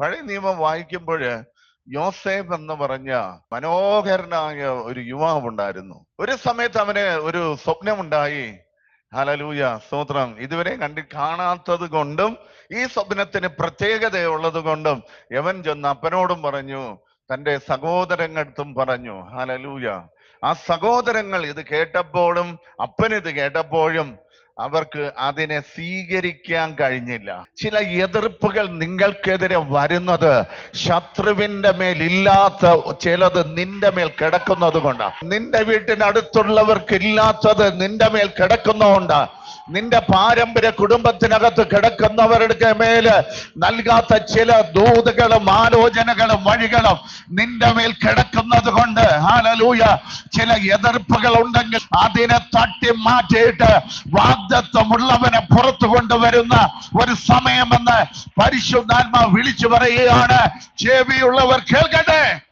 പഴയ നിയമം വായിക്കുമ്പോൾ യോസേഫ് എന്ന് പറഞ്ഞ മനോഹരനായ ഒരു യുവാവുണ്ടായിരുന്നു. ഒരു സമയത്ത് അവന് ഒരു സ്വപ്നമുണ്ടായി. ഹല്ലേലൂയ, സ്തോത്രം. ഇതുവരെ കാണാത്തത് കൊണ്ടും ഈ സ്വപ്നത്തിന് പ്രത്യേകതയുള്ളത് കൊണ്ടും യവൻ ചെന്ന് അപ്പനോടും പറഞ്ഞു, തന്റെ സഹോദരങ്ങൾക്കും പറഞ്ഞു. ഹല്ലേലൂയ. ആ സഹോദരങ്ങൾ ഇത് കേട്ടപ്പോഴും അപ്പനിത് കേട്ടപ്പോഴും അവർക്ക് അതിനെ സ്വീകരിക്കാൻ കഴിഞ്ഞില്ല. ചില എതിർപ്പുകൾ നിങ്ങൾക്കെതിരെ വരുന്നത് ശത്രുവിന്റെ മേൽ ഇല്ലാത്ത ചിലത് നിന്റെ മേൽ കിടക്കുന്നത് കൊണ്ടാണ്. നിന്റെ വീട്ടിനടുത്തുള്ളവർക്ക് ഇല്ലാത്തത് നിന്റെ മേൽ കിടക്കുന്നതുകൊണ്ട്, നിന്റെ പാരമ്പര്യ കുടുംബത്തിനകത്ത് കിടക്കുന്നവരുടെ മേല് നൽകാത്ത ചില ദൂതുകളും ആലോചനകളും വഴികളും നിന്റെ മേൽ കിടക്കുന്നത് കൊണ്ട്, ഹല്ലേലൂയ, ചില എതിർപ്പുകൾ ഉണ്ടെങ്കിൽ അതിനെ തട്ടി മാറ്റിയിട്ട് വാഗ്ദത്തമുള്ളവനെ പുറത്തു കൊണ്ടുവരുന്ന ഒരു സമയമെന്ന് പരിശുദ്ധാത്മാവ് വിളിച്ചു പറയുകയാണ്. ചെവിയുള്ളവർ കേൾക്കട്ടെ.